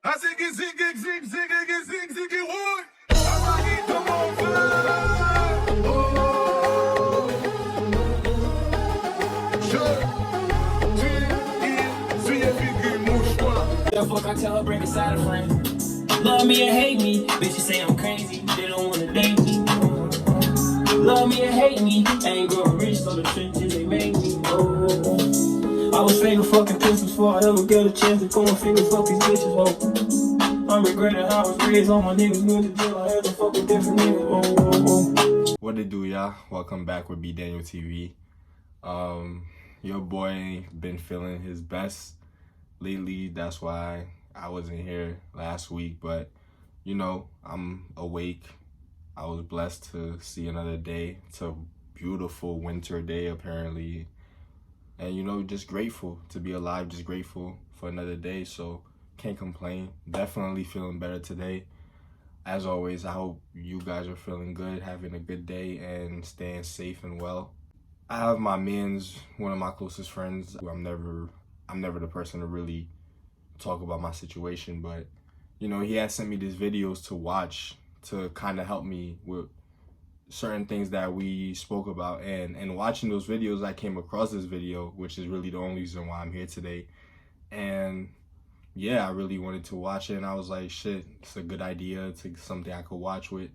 I ziggy ziggy zig ziggy zig ziggy wood. I need to move. Oh, The fuck I tell her bring a side of friend. Love me or hate me, bitches say I'm crazy. They don't wanna date me. Love me or hate me, I ain't growing rich, so the trenches they make me. I was finger fucking pistols before I ever get a chance to pull my fingers fuck these bitches. I'm regretting how I was raised. All my niggas went to jail. I had to fuck with different niggas. What it do, y'all? Welcome back with Bdanieltv. Your boy ain't been feeling his best lately. That's why I wasn't here last week, but you know, I'm awake. I was blessed to see another day. It's a beautiful winter day apparently, and you know, just grateful to be alive, just grateful for another day. So can't complain. Definitely feeling better today. As always, I hope you guys are feeling good, having a good day, and staying safe and well. I have my mans, one of my closest friends. I'm never the person to really talk about my situation, but you know, he has sent me these videos to watch to kind of help me with certain things that we spoke about. And watching those videos, I came across this video, which is really the only reason why I'm here today. And yeah, I really wanted to watch it, and I was like, shit, it's a good idea. It's something I could watch with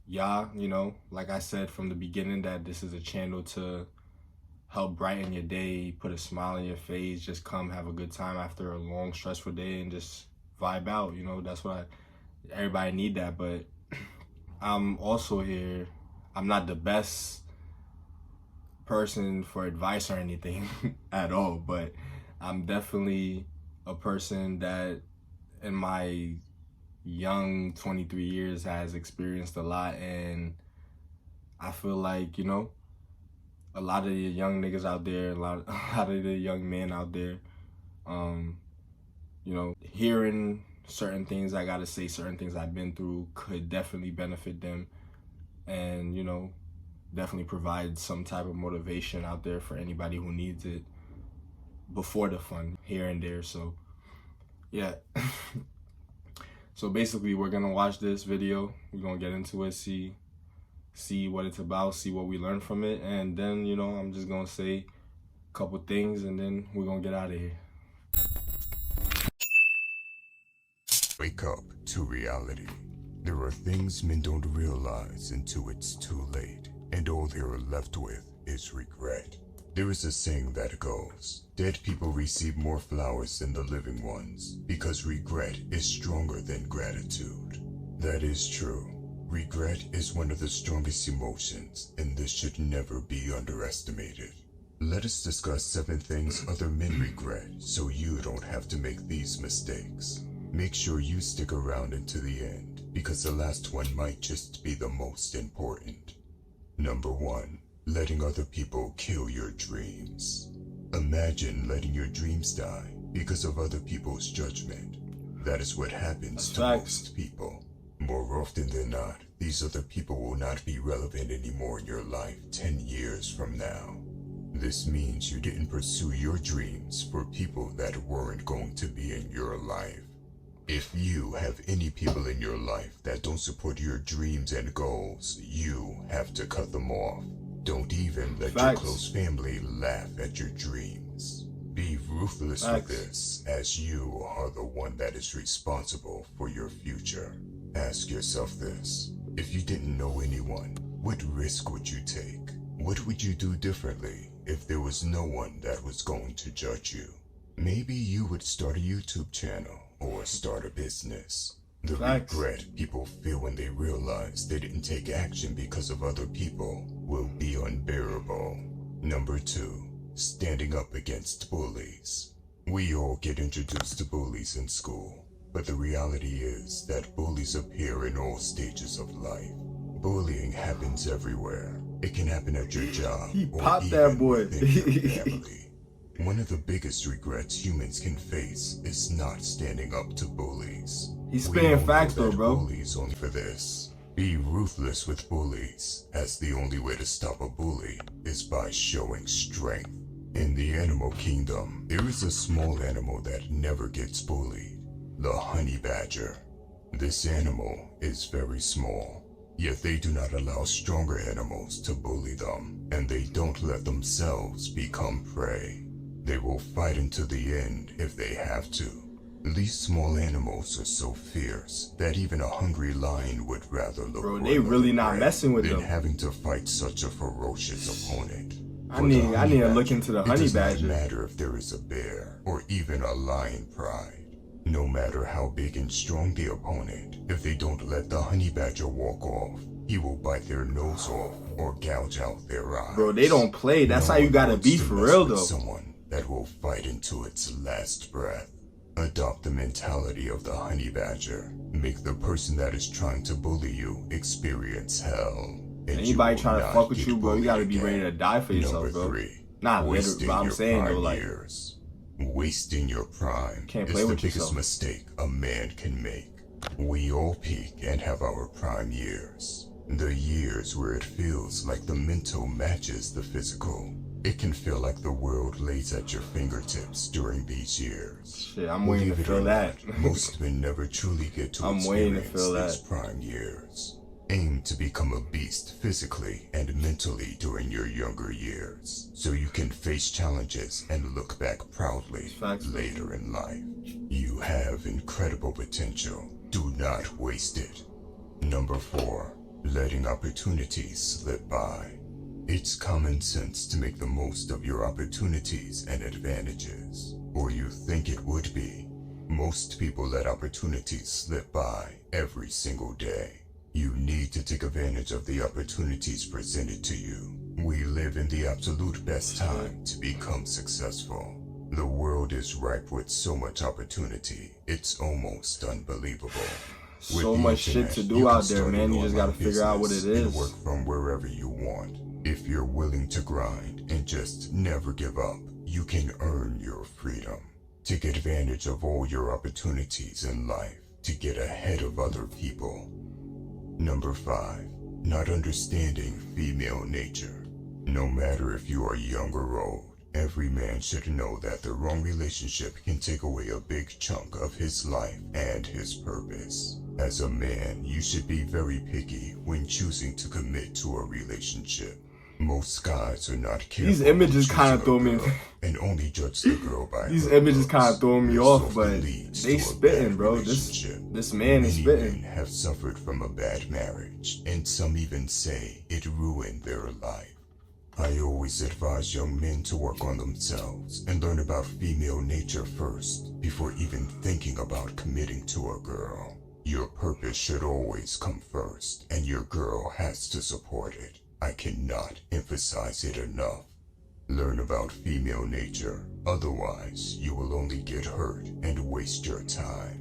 y'all. You know, like I said from the beginning, that this is a channel to help brighten your day, put a smile on your face, just come have a good time after a long, stressful day and just vibe out. You know, that's what everybody need that. But I'm also here. I'm not the best person for advice or anything at all, but I'm definitely a person that in my young 23 years has experienced a lot, and I feel like, you know, a lot of the young niggas out there, a lot of the young men out there, you know, hearing certain things I gotta say, certain things I've been through could definitely benefit them, and you know, definitely provide some type of motivation out there for anybody who needs it before the fun here and there. So yeah. So basically we're gonna watch this video, we're gonna get into it, see what it's about, see what we learn from it, and then, you know, I'm just gonna say a couple things and then we're gonna get out of here. Wake up to reality. There are things men don't realize until it's too late, and all they are left with is regret. There is a saying that goes, dead people receive more flowers than the living ones, because regret is stronger than gratitude. That is true. Regret is one of the strongest emotions, and this should never be underestimated. Let us discuss 7 things other men regret, so you don't have to make these mistakes. Make sure you stick around until the end, because the last one might just be the most important. Number 1. Letting other people kill your dreams. Imagine letting your dreams die because of other people's judgment. That is what happens to most people. More often than not, these other people will not be relevant anymore in your life 10 years from now. This means you didn't pursue your dreams for people that weren't going to be in your life. If you have any people in your life that don't support your dreams and goals, you have to cut them off. Don't even let your close family laugh at your dreams. Be ruthless with this, as you are the one that is responsible for your future. Ask yourself this: if you didn't know anyone, what risk would you take? What would you do differently if there was no one that was going to judge you? Maybe you would start a YouTube channel or start a business. The regret people feel when they realize they didn't take action because of other people will be unbearable. Number 2. Standing up against bullies. We all get introduced to bullies in school, but the reality is that bullies appear in all stages of life. Bullying happens everywhere. It can happen at your job or even within your family. One of the biggest regrets humans can face is not standing up to bullies. He's spitting facts though, bro. Bullies only for this. Be ruthless with bullies, as the only way to stop a bully is by showing strength. In the animal kingdom, there is a small animal that never gets bullied. the honey badger. This animal is very small, yet they do not allow stronger animals to bully them, and they don't let themselves become prey. They will fight until the end if they have to. These small animals are so fierce that even a hungry lion would rather look Bro, they really not messing with than them. having to fight such a ferocious opponent. I need to look into the honey It does not badger. matter if there is a bear or even a lion pride. No matter how big and strong the opponent, if they don't let the honey badger walk off, he will bite their nose off or gouge out their eyes. Bro, they don't play. That's how you gotta be for real, though. Someone that will fight into its last breath. Adopt the mentality of the honey badger. Make the person that is trying to bully you experience hell. And Anybody you trying will to not fuck with get you, bro, you gotta be bullied ready to again. die for yourself, Number bro. 3. Not literally, Wasting but I'm your saying, though, prime like, years. Wasting your prime Can't is play the with biggest yourself. mistake a man can make. We all peak and have our prime years. The years where it feels like the mental matches the physical. It can feel like the world lays at your fingertips during these years. shit, I'm waiting to Believe it or feel that. not, most men never truly get to I'm waiting to experience feel these that. prime years. Aim to become a beast physically and mentally during your younger years, so you can face challenges and look back proudly Facts. later in life. You have incredible potential. Do not waste it. Number 4. Letting opportunities slip by. It's common sense to make the most of your opportunities and advantages, or you think it would be. Most people let opportunities slip by every single day. You need to take advantage of the opportunities presented to you. We live in the absolute best time to become successful. The world is ripe with so much opportunity, it's almost unbelievable. With So the much shit internet, to you do can out there, start man. an You just online gotta figure out what it business and is. work from wherever you want. If you're willing to grind and just never give up, you can earn your freedom. Take advantage of all your opportunities in life to get ahead of other people. Number 5. Not understanding female nature. No matter if you are young or old, every man should know that the wrong relationship can take away a big chunk of his life and his purpose. As a man, you should be very picky when choosing to commit to a relationship. Most guys are not careful. These images when kinda choosing throw a me- girl and only judge the girl by These her images looks. kinda throwing me This off, often but leads they to a spitting, bad bro. relationship. This man is Many spitting. men have suffered from a bad marriage, and some even say it ruined their life. I always advise young men to work on themselves and learn about female nature first before even thinking about committing to a girl. Your purpose should always come first, and your girl has to support it. I cannot emphasize it enough. Learn about female nature, otherwise you will only get hurt and waste your time.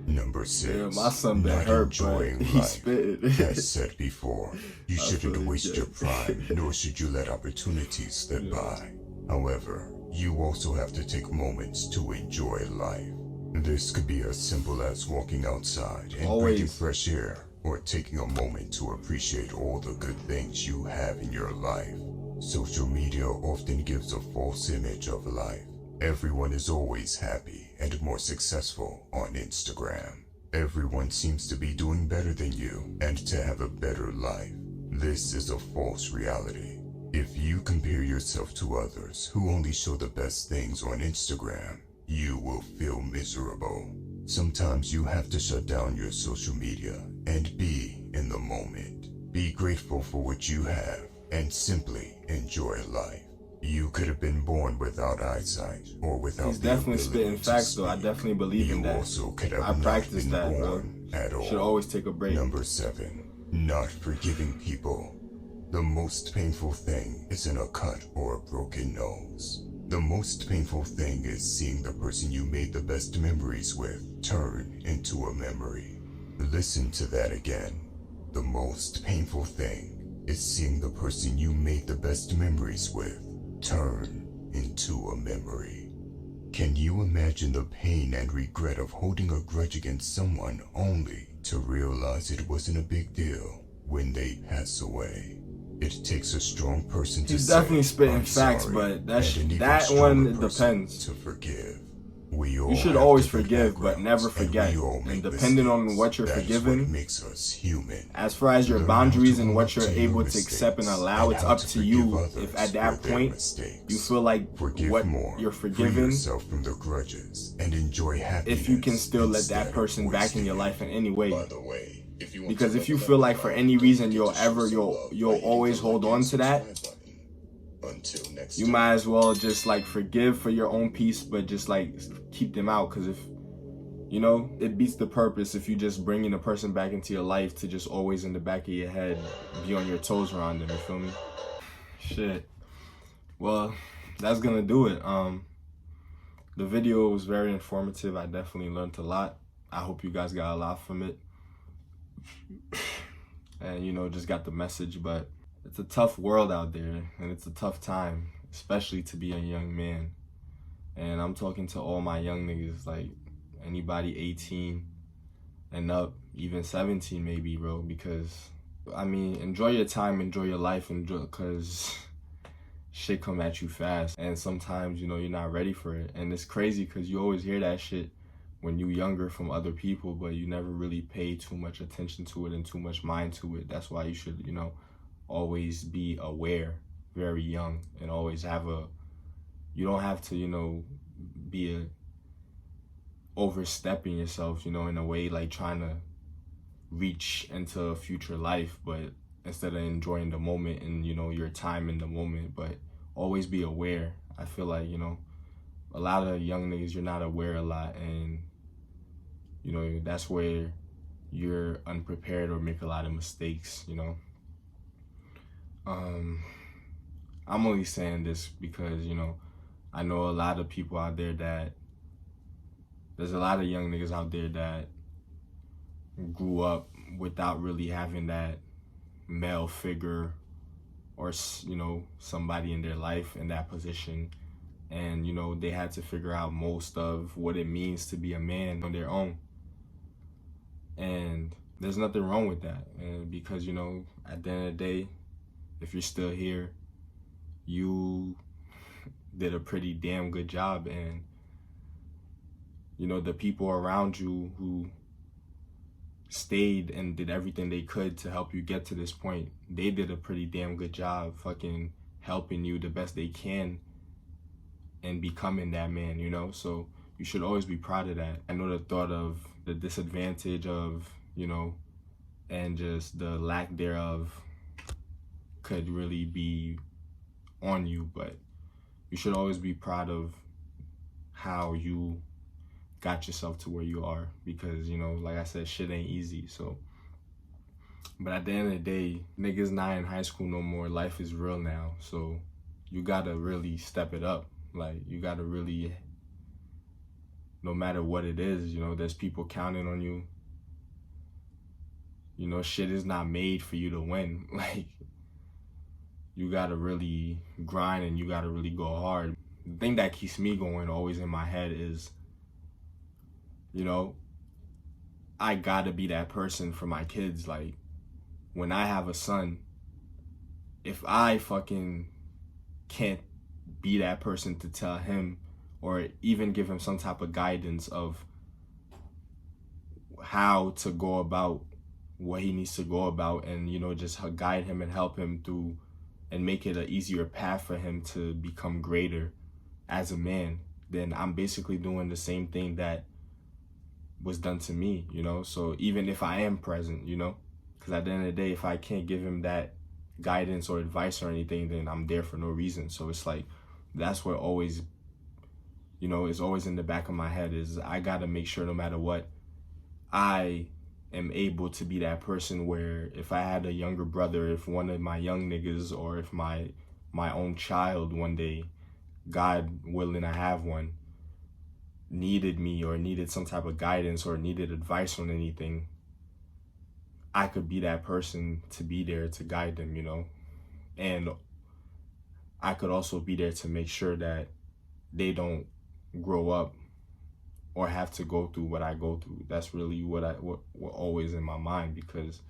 Number 6. Yeah, my son been not hurt, but enjoying he life. spitting. As said before, you shouldn't feel waste you, your Jay. prime, nor should you let opportunities slip by. However, you also have to take moments to enjoy life. This could be as simple as walking outside and breathing Always. fresh air, or taking a moment to appreciate all the good things you have in your life. Social media often gives a false image of life. Everyone is always happy and more successful on Instagram. Everyone seems to be doing better than you and to have a better life. This is a false reality. If you compare yourself to others who only show the best things on Instagram, you will feel miserable. Sometimes you have to shut down your social media and be in the moment. Be grateful for what you have and simply enjoy life. You could have been born without eyesight or without He's the definitely ability spitting to facts, though. I speak. definitely believe in You that. also could have I not practice been that, bro. born at all. Should always take a break. Number 7. Not forgiving people. The most painful thing isn't a cut or a broken nose. The most painful thing is seeing the person you made the best memories with turn into a memory. Listen to that again. The most painful thing is seeing the person you made the best memories with turn into a memory. Can you imagine the pain and regret of holding a grudge against someone only to realize it wasn't a big deal when they pass away? It takes a strong person to He's say, definitely spitting "I'm facts, sorry," but and an even that stronger one person depends. to forgive. You should always forgive, but never forget. And depending on what you're forgiving, makes us human. as far as your boundaries and what you're able to accept and allow, it's up to you. If at that point you feel like what you're forgiving, from the grudges and enjoy happiness, if you can still let that person back in your life in any way. By the way, Because if you feel like for any reason you'll always hold on to that, until next you might as well just like forgive for your own peace, but just like keep them out. Because if you know, it beats the purpose if you just bringing a person back into your life to just always in the back of your head be on your toes around them. You feel me? Shit. Well, that's gonna do it. The video was very informative. I definitely learned a lot. I hope you guys got a lot from it, and you know, just got the message. But it's a tough world out there, and it's a tough time, especially to be a young man. And I'm talking to all my young niggas, like anybody 18 and up, even 17 maybe, bro, because I mean, enjoy your time, enjoy your life, because shit come at you fast, and sometimes, you know, you're not ready for it. And it's crazy because you always hear that shit when you're younger from other people, but you never really pay too much attention to it and too much mind to it. That's why you should, you know, always be aware very young, and always have you don't have to, you know, be overstepping yourself, you know, in a way like trying to reach into a future life, but instead of enjoying the moment and, you know, your time in the moment, but always be aware. I feel like, you know, a lot of young niggas, you're not aware a lot, and you know, that's where you're unprepared or make a lot of mistakes, you know. I'm only saying this because, you know, I know a lot of people out there there's a lot of young niggas out there that grew up without really having that male figure or, you know, somebody in their life in that position. And, you know, they had to figure out most of what it means to be a man on their own. And there's nothing wrong with that. And because, you know, at the end of the day, if you're still here, you did a pretty damn good job. And, you know, the people around you who stayed and did everything they could to help you get to this point, they did a pretty damn good job fucking helping you the best they can and becoming that man, you know? So you should always be proud of that. I know the thought of the disadvantage of, you know, and just the lack thereof could really be on you, but you should always be proud of how you got yourself to where you are, because, you know, like I said, shit ain't easy. So, but at the end of the day, niggas not in high school no more. Life is real now. So you gotta really step it up. Like, you gotta really, no matter what it is, you know, there's people counting on you. You know, shit is not made for you to win. Like, you gotta really grind and you gotta really go hard. The thing that keeps me going always in my head is, you know, I gotta be that person for my kids. Like, when I have a son, if I fucking can't be that person to tell him or even give him some type of guidance of how to go about what he needs to go about, and, you know, just guide him and help him through and make it an easier path for him to become greater as a man, then I'm basically doing the same thing that was done to me, you know? So even if I am present, you know, because at the end of the day, if I can't give him that guidance or advice or anything, then I'm there for no reason. So it's like, that's what always, you know, is always in the back of my head, is I gotta make sure no matter what, I am able to be that person where if I had a younger brother, if one of my young niggas, or if my own child one day, God willing I have one, needed me or needed some type of guidance or needed advice on anything, I could be that person to be there to guide them, you know? And I could also be there to make sure that they don't grow up or have to go through what I go through. That's really what always in my mind, because,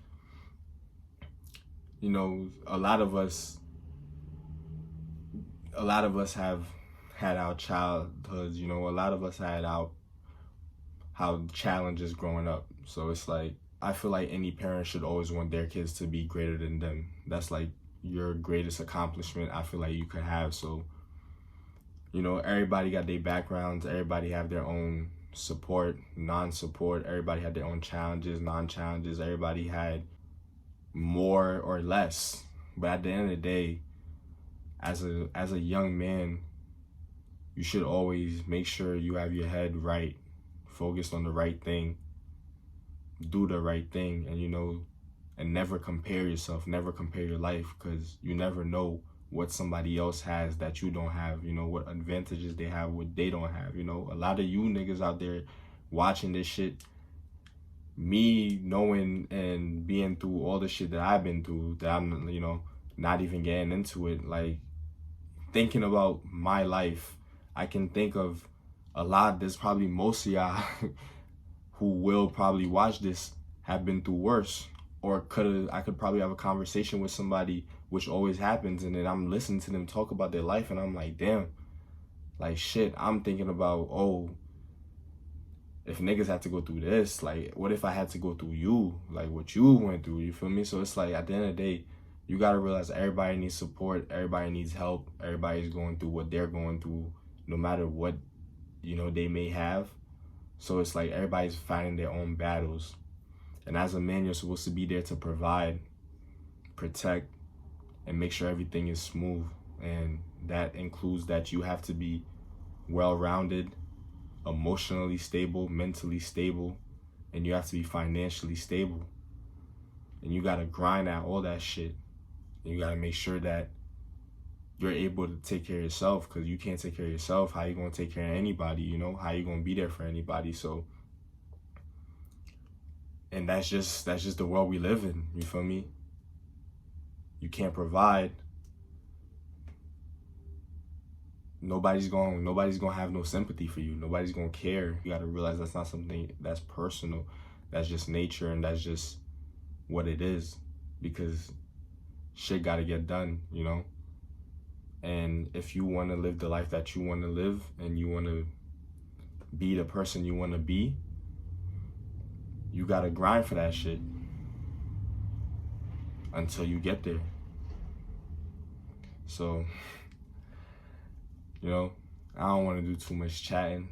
you know, a lot of us have had our childhoods, you know, a lot of us had our challenges growing up. So it's like, I feel like any parent should always want their kids to be greater than them. That's like your greatest accomplishment I feel like you could have. So, you know, everybody got their backgrounds, everybody have their own support, non-support, everybody had their own challenges, non-challenges, everybody had more or less. But at the end of the day, as a young man, you should always make sure you have your head right, focused on the right thing, do the right thing, and, you know, and never compare yourself, never compare your life, because you never know what somebody else has that you don't have, you know, what advantages they have, what they don't have. You know, a lot of you niggas out there watching this shit, me knowing and being through all the shit that I've been through, that I'm, you know, not even getting into it, like thinking about my life, I can think of a lot. There's probably most of y'all who will probably watch this have been through worse, or I could probably have a conversation with somebody, which always happens, and then I'm listening to them talk about their life, and I'm like, damn, like shit, I'm thinking about, oh, if niggas had to go through this, like, what if I had to go through you, like what you went through, you feel me? So it's like, at the end of the day, you gotta realize everybody needs support, everybody needs help, everybody's going through what they're going through, no matter what, you know, they may have. So it's like everybody's fighting their own battles. And as a man, you're supposed to be there to provide, protect, and make sure everything is smooth. And that includes that you have to be well-rounded, emotionally stable, mentally stable, and you have to be financially stable. And you gotta grind out all that shit. And you gotta make sure that you're able to take care of yourself, because you can't take care of yourself. How you gonna take care of anybody, you know? How you gonna be there for anybody? So, and that's just the world we live in, you feel me? You can't provide, nobody's gonna have no sympathy for you. Nobody's gonna care. You gotta realize that's not something that's personal. That's just nature, and that's just what it is, because shit gotta get done, you know? And if you want to live the life that you want to live, and you want to be the person you want to be, you got to grind for that shit until you get there. So, you know, I don't want to do too much chatting.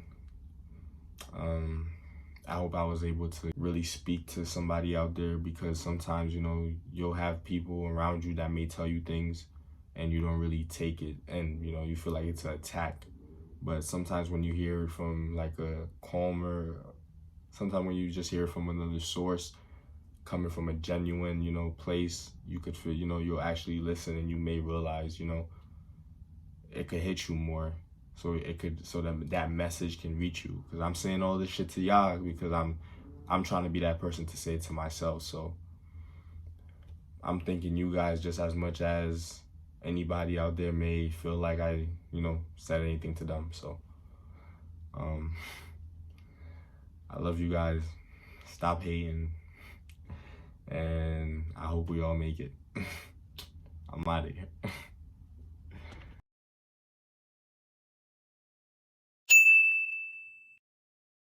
I hope I was able to really speak to somebody out there, because sometimes, you know, you'll have people around you that may tell you things and you don't really take it, and, you know, you feel like it's an attack. But sometimes when you hear it from like a calmer, sometimes when you just hear it from another source, coming from a genuine, you know, place, you could feel, you know, you'll actually listen, and you may realize, you know, it could hit you more. So that message can reach you. Because I'm saying all this shit to y'all because I'm trying to be that person to say it to myself. So I'm thanking you guys just as much as anybody out there may feel like I, you know, said anything to them. So I love you guys. Stop hating. And I hope we all make it. I'm out of here.